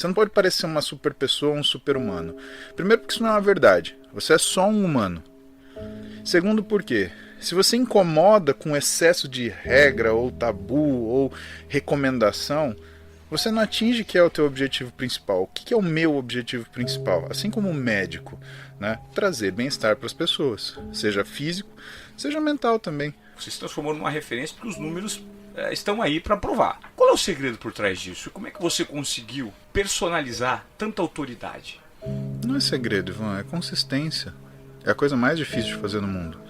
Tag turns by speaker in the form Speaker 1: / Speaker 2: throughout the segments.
Speaker 1: Você não pode parecer uma super pessoa ou um super humano. Primeiro porque isso não é uma verdade. Você é só um humano. Segundo porque, se você incomoda com excesso de regra ou tabu ou recomendação, você não atinge que é o teu objetivo principal. O que é o meu objetivo principal? Assim como o médico, né? Trazer bem-estar para as pessoas, seja físico, seja mental também.
Speaker 2: Você se transformou numa referência porque os números estão aí para provar. Qual é o segredo por trás disso? Como é que você conseguiu personalizar tanta autoridade?
Speaker 1: Não é segredo, Ivan, é consistência. É a coisa mais difícil de fazer no mundo.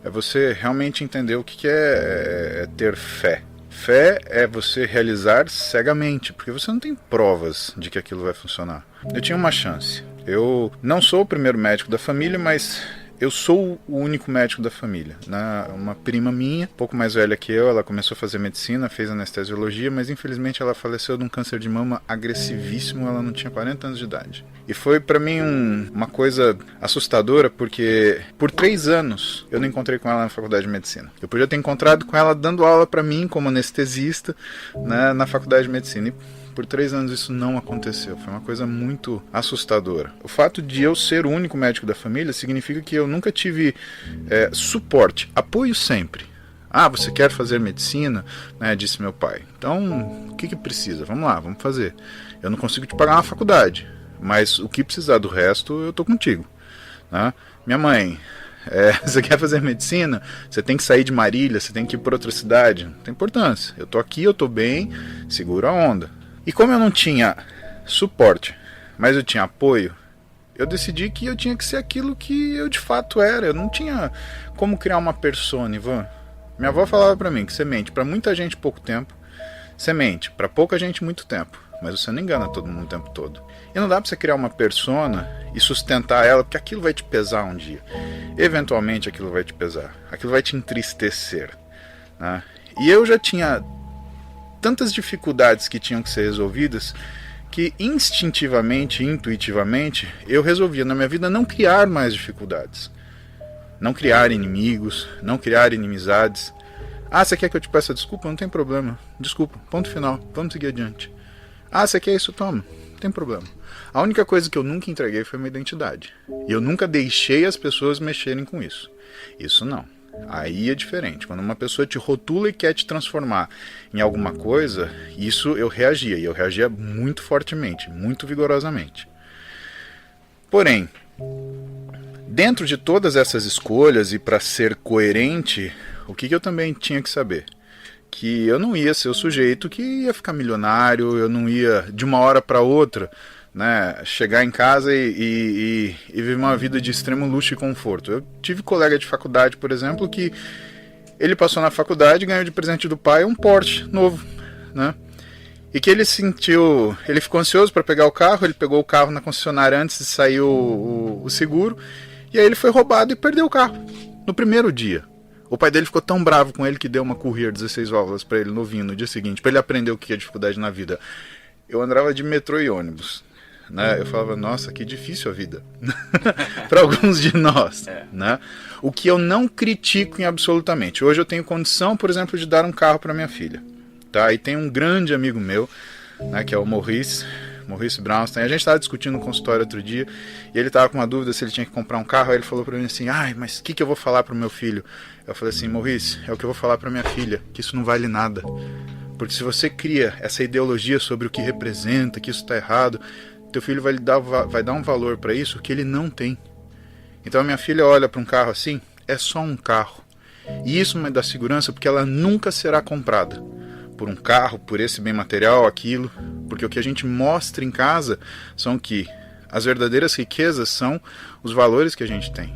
Speaker 1: É você realmente entender o que é ter fé. Fé é você realizar cegamente, porque você não tem provas de que aquilo vai funcionar. Eu tinha uma chance. Eu não sou o primeiro médico da família, mas eu sou o único médico da família. Uma prima minha, um pouco mais velha que eu, ela começou a fazer medicina, fez anestesiologia, mas infelizmente ela faleceu de um câncer de mama agressivíssimo, ela não tinha 40 anos de idade. E foi pra mim uma coisa assustadora, porque por 3 anos eu não encontrei com ela na faculdade de medicina. Eu podia ter encontrado com ela dando aula pra mim como anestesista, né, na faculdade de medicina. E por 3 anos isso não aconteceu. Foi uma coisa muito assustadora. O fato de eu ser o único médico da família significa que eu nunca tive suporte, apoio sempre. Ah, você quer fazer medicina? Né, disse meu pai. Então, o que precisa? Vamos lá, vamos fazer. Eu não consigo te pagar uma faculdade, mas o que precisar do resto, eu tô contigo. Né? Minha mãe, você quer fazer medicina? Você tem que sair de Marília, você tem que ir para outra cidade. Não tem importância. Eu tô aqui, eu tô bem, segura a onda. E como eu não tinha suporte, mas eu tinha apoio, eu decidi que eu tinha que ser aquilo que eu de fato era. Eu não tinha como criar uma persona, Ivan. Minha avó falava pra mim que você mente pra muita gente pouco tempo, você mente pra pouca gente muito tempo, mas você não engana todo mundo o tempo todo. E não dá pra você criar uma persona e sustentar ela, porque aquilo vai te pesar um dia. Eventualmente aquilo vai te pesar, aquilo vai te entristecer, né? E eu já tinha tantas dificuldades que tinham que ser resolvidas, que instintivamente, intuitivamente, eu resolvia na minha vida não criar mais dificuldades. Não criar inimigos, não criar inimizades. Ah, você quer que eu te peça desculpa? Não tem problema. Desculpa, ponto final, vamos seguir adiante. Ah, você quer isso? Toma, não tem problema. A única coisa que eu nunca entreguei foi a minha identidade. E eu nunca deixei as pessoas mexerem com isso. Isso não. Aí é diferente. Quando uma pessoa te rotula e quer te transformar em alguma coisa, isso eu reagia. E eu reagia muito fortemente, muito vigorosamente. Porém, dentro de todas essas escolhas e para ser coerente, o que eu também tinha que saber? Que eu não ia ser o sujeito que ia ficar milionário, eu não ia de uma hora para outra, né, chegar em casa e viver uma vida de extremo luxo e conforto. Eu tive colega de faculdade, por exemplo, que ele passou na faculdade e ganhou de presente do pai um Porsche novo, né? E que ele ficou ansioso para pegar o carro, ele pegou o carro na concessionária antes de sair o seguro, e aí ele foi roubado e perdeu o carro no primeiro dia. O pai dele ficou tão bravo com ele que deu uma Courier 16 válvulas para ele novinho no dia seguinte, para ele aprender o que é dificuldade na vida. Eu andava de metrô e ônibus, né? Eu falava, nossa, que difícil a vida para alguns de nós, né? O que eu não critico em absolutamente. Hoje eu tenho condição, por exemplo, de dar um carro para minha filha, tá? E tem um grande amigo meu, né, que é o Maurice Brownstein. A gente estava discutindo no consultório outro dia e ele estava com uma dúvida se ele tinha que comprar um carro. Aí ele falou para mim assim, mas o que eu vou falar para o meu filho? Eu falei assim, Maurice, é o que eu vou falar para minha filha, que isso não vale nada. Porque se você cria essa ideologia sobre o que representa, que isso está errado, teu filho vai dar um valor para isso que ele não tem. Então a minha filha olha para um carro assim, é só um carro. E isso me dá segurança porque ela nunca será comprada por um carro, por esse bem material, aquilo. Porque o que a gente mostra em casa são que as verdadeiras riquezas são os valores que a gente tem.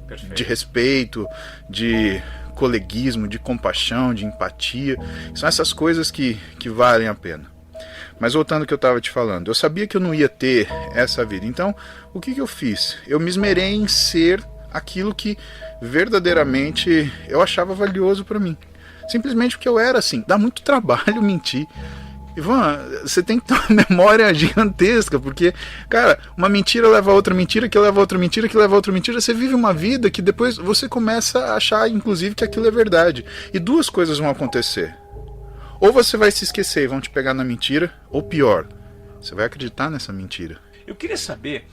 Speaker 1: Perfeito. De respeito, de coleguismo, de compaixão, de empatia. São essas coisas que valem a pena. Mas voltando ao que eu estava te falando, eu sabia que eu não ia ter essa vida. Então, o que eu fiz? Eu me esmerei em ser aquilo que verdadeiramente eu achava valioso para mim. Simplesmente porque eu era assim. Dá muito trabalho mentir. Ivan, você tem que ter uma memória gigantesca, porque, cara, uma mentira leva a outra mentira, que leva a outra mentira, que leva a outra mentira. Você vive uma vida que depois você começa a achar, inclusive, que aquilo é verdade. E duas coisas vão acontecer. Ou você vai se esquecer e vão te pegar na mentira, ou pior, Você vai acreditar nessa mentira.
Speaker 2: Eu queria saber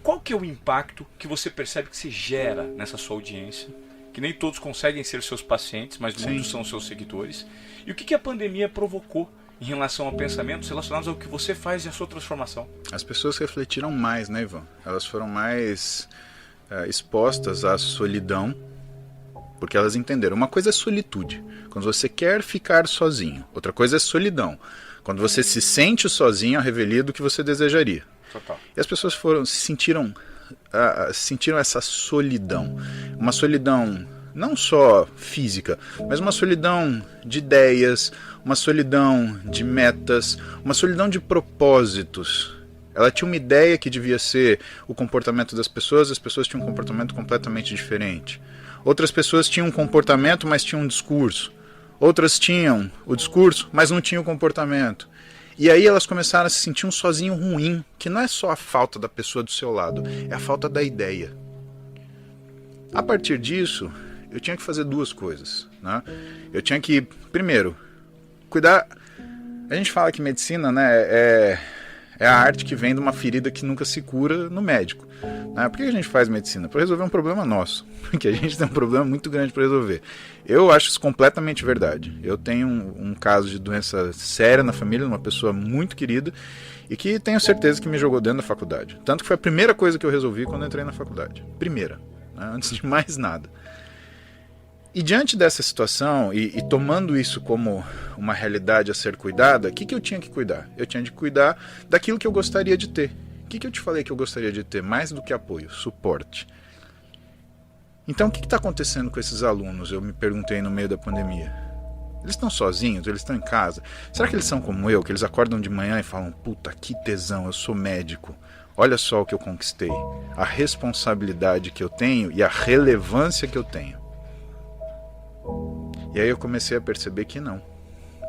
Speaker 2: qual que é o impacto que você percebe que se gera nessa sua audiência, que nem todos conseguem ser seus pacientes, mas muitos são seus seguidores, e o que a pandemia provocou em relação a pensamentos relacionados ao que você faz e a sua transformação.
Speaker 1: As pessoas refletiram mais, né, Ivan? Elas foram mais expostas à solidão, porque elas entenderam. Uma coisa é solitude, quando você quer ficar sozinho. Outra coisa é solidão, quando você se sente sozinho, a revelia do que você desejaria.
Speaker 2: Total.
Speaker 1: E as pessoas sentiram essa solidão. Uma solidão não só física, mas uma solidão de ideias, uma solidão de metas, uma solidão de propósitos. Ela tinha uma ideia que devia ser o comportamento das pessoas, as pessoas tinham um comportamento completamente diferente. Outras pessoas tinham um comportamento, mas tinham um discurso. Outras tinham o discurso, mas não tinham o comportamento. E aí elas começaram a se sentir um sozinho ruim, que não é só a falta da pessoa do seu lado, é a falta da ideia. A partir disso, eu tinha que fazer duas coisas, né? Eu tinha que, primeiro, cuidar... A gente fala que medicina, né, é a arte que vem de uma ferida que nunca se cura no médico. Né? Por que a gente faz medicina? Para resolver um problema nosso. Porque a gente tem um problema muito grande para resolver. Eu acho isso completamente verdade. Eu tenho um caso de doença séria na família, uma pessoa muito querida, e que tenho certeza que me jogou dentro da faculdade. Tanto que foi a primeira coisa que eu resolvi quando entrei na faculdade. Primeira, né? Antes de mais nada. E diante dessa situação, e tomando isso como uma realidade a ser cuidada, o que eu tinha que cuidar? Eu tinha de cuidar daquilo que eu gostaria de ter. O que eu te falei que eu gostaria de ter? Mais do que apoio, suporte. Então o que está acontecendo com esses alunos? Eu me perguntei no meio da pandemia. Eles estão sozinhos? Eles estão em casa? Será que eles são como eu, que eles acordam de manhã e falam: puta, que tesão, eu sou médico. Olha só o que eu conquistei. A responsabilidade que eu tenho e a relevância que eu tenho. E aí eu comecei a perceber que não.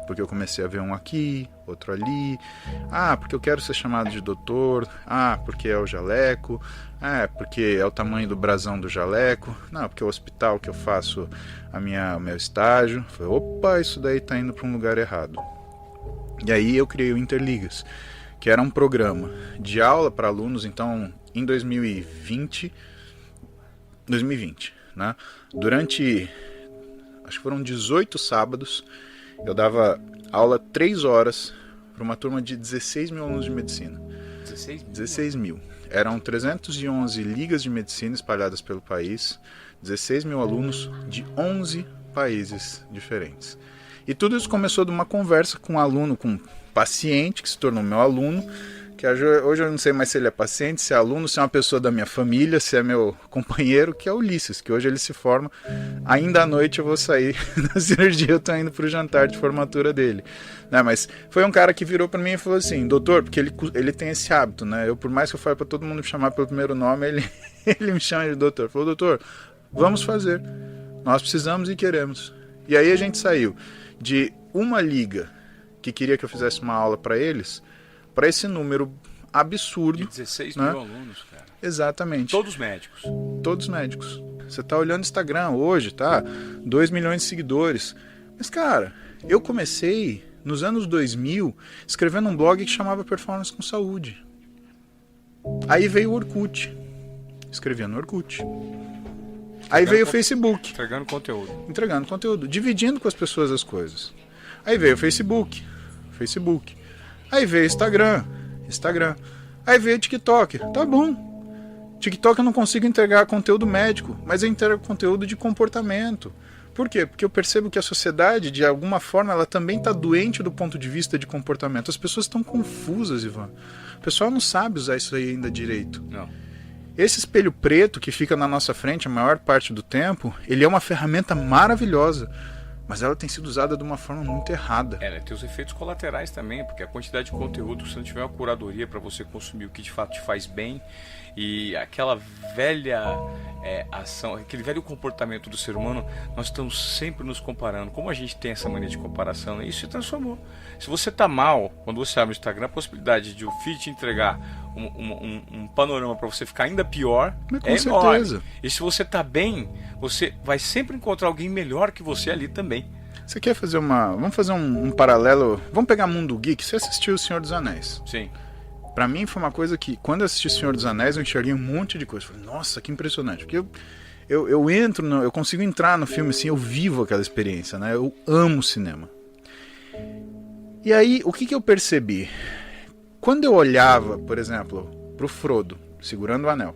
Speaker 1: Porque eu comecei a ver um aqui, outro ali. Ah, porque eu quero ser chamado de doutor. Ah, porque é o jaleco. Ah, porque é o tamanho do brasão do jaleco. Não, porque é o hospital que eu faço o meu estágio. Falei, opa, isso daí tá indo para um lugar errado. E aí eu criei o Interligas, que era um programa de aula para alunos. Então, em 2020, né? Durante... acho que foram 18 sábados, eu dava aula 3 horas para uma turma de 16 mil alunos de medicina. 16 mil. Eram 311 ligas de medicina espalhadas pelo país, 16 mil alunos de 11 países diferentes. E tudo isso começou de uma conversa com um aluno, com um paciente que se tornou meu aluno, que hoje eu não sei mais se ele é paciente, se é aluno, se é uma pessoa da minha família, se é meu companheiro, que é o Ulisses, que hoje ele se forma. Ainda à noite eu vou sair da cirurgia, eu estou indo para o jantar de formatura dele. Né, mas foi um cara que virou para mim e falou assim: doutor, porque ele tem esse hábito, né? Por mais que eu fale para todo mundo me chamar pelo primeiro nome, ele me chama de doutor. Falou: doutor, vamos fazer. Nós precisamos e queremos. E aí a gente saiu de uma liga que queria que eu fizesse uma aula para eles, para esse número absurdo.
Speaker 2: De 16
Speaker 1: né?
Speaker 2: mil alunos, cara.
Speaker 1: Exatamente.
Speaker 2: Todos médicos.
Speaker 1: Todos médicos. Você tá olhando o Instagram hoje, tá? 2 milhões de seguidores. Mas, cara, eu comecei nos anos 2000 escrevendo um blog que chamava Performance com Saúde. Aí veio o Orkut. Escrevia no Orkut. Aí veio o Facebook. Entregando conteúdo. Dividindo com as pessoas as coisas. Aí veio o Facebook. Aí veio Instagram. Aí veio TikTok. Tá bom. TikTok eu não consigo entregar conteúdo médico, mas eu entrego conteúdo de comportamento. Por quê? Porque eu percebo que a sociedade, de alguma forma, ela também está doente do ponto de vista de comportamento. As pessoas estão confusas, Ivan. O pessoal não sabe usar isso aí ainda direito.
Speaker 2: Não.
Speaker 1: Esse espelho preto que fica na nossa frente a maior parte do tempo, ele é uma ferramenta maravilhosa, mas ela tem sido usada de uma forma muito errada.
Speaker 2: Tem os efeitos colaterais também, porque a quantidade de conteúdo, se não tiver uma curadoria para você consumir o que de fato te faz bem, e aquela velha ação, aquele velho comportamento do ser humano, nós estamos sempre nos comparando. Como a gente tem essa mania de comparação, né? Isso se transformou. Se você está mal, quando você abre o Instagram, a possibilidade de o feed te entregar um panorama para você ficar ainda pior
Speaker 1: com certeza.
Speaker 2: E se você está bem, você vai sempre encontrar alguém melhor que você ali também.
Speaker 1: Você quer fazer vamos fazer um paralelo. Vamos pegar Mundo Geek. Você assistiu O Senhor dos Anéis?
Speaker 2: Sim.
Speaker 1: Pra mim foi uma coisa que, quando eu assisti Senhor dos Anéis, eu enxerguei um monte de coisa. Falei, nossa, que impressionante. Porque eu consigo entrar no filme assim, eu vivo aquela experiência, né? Eu amo cinema. E aí, o que eu percebi? Quando eu olhava, por exemplo, pro Frodo, segurando o anel,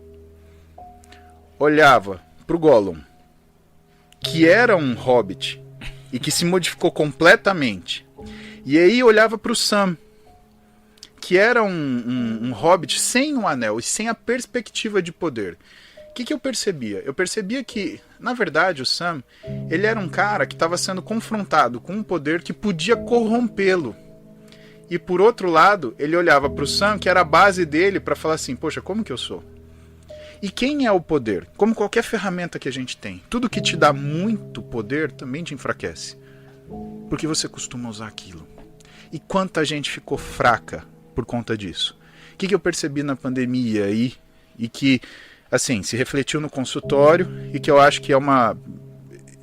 Speaker 1: olhava pro Gollum, que era um hobbit e que se modificou completamente, e aí olhava pro Sam, que era um hobbit sem o anel e sem a perspectiva de poder. O que eu percebia? Eu percebia que, na verdade, o Sam, ele era um cara que estava sendo confrontado com um poder que podia corrompê-lo. E por outro lado, ele olhava para o Sam, que era a base dele, para falar assim, poxa, como que eu sou? E quem é o poder? Como qualquer ferramenta que a gente tem, tudo que te dá muito poder também te enfraquece. Porque você costuma usar aquilo. E quanta gente ficou fraca por conta disso? O que eu percebi na pandemia aí, e que, assim, se refletiu no consultório, e que eu acho que é uma...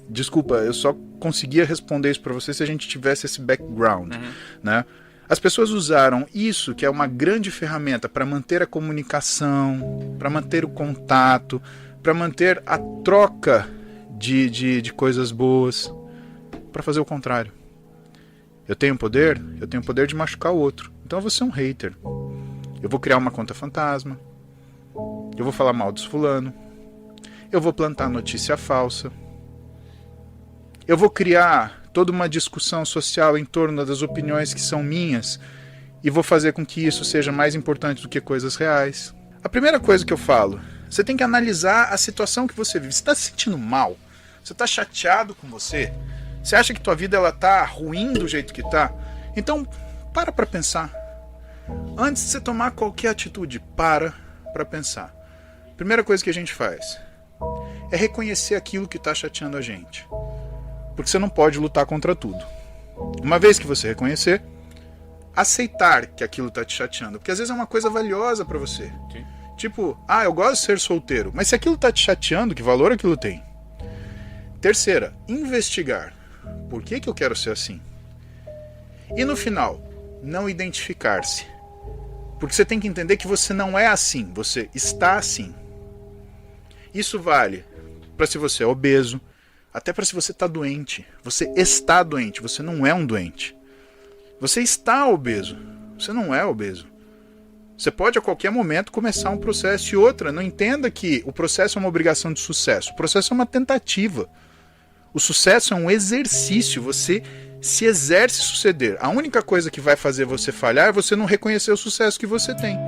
Speaker 1: Desculpa, eu só conseguia responder isso para você se a gente tivesse esse background, né? As pessoas usaram isso, que é uma grande ferramenta, para manter a comunicação, para manter o contato, para manter a troca de coisas boas, para fazer o contrário. Eu tenho poder de machucar o outro. Então eu vou ser um hater. Eu vou criar uma conta fantasma. Eu vou falar mal dos fulano. Eu vou plantar notícia falsa. Eu vou criar toda uma discussão social em torno das opiniões que são minhas e vou fazer com que isso seja mais importante do que coisas reais. A primeira coisa que eu falo, você tem que analisar a situação que você vive. Você está se sentindo mal? Você está chateado com você? Você acha que tua vida ela tá ruim do jeito que tá? Então, para pensar. Antes de você tomar qualquer atitude, para pensar. Primeira coisa que a gente faz é reconhecer aquilo que está chateando a gente. Porque você não pode lutar contra tudo. Uma vez que você reconhecer, aceitar que aquilo está te chateando. Porque às vezes é uma coisa valiosa para você.
Speaker 2: Sim.
Speaker 1: Tipo, eu gosto de ser solteiro. Mas se aquilo está te chateando, que valor aquilo tem? Terceira, investigar. Por que eu quero ser assim? E no final, não identificar-se. Porque você tem que entender que você não é assim. Você está assim. Isso vale para se você é obeso, até para se você está doente. Você está doente, você não é um doente. Você está obeso, você não é obeso. Você pode a qualquer momento começar um processo. E outra, não entenda que o processo é uma obrigação de sucesso. O processo é uma tentativa. O sucesso é um exercício, você se exerce suceder. A única coisa que vai fazer você falhar é você não reconhecer o sucesso que você tem.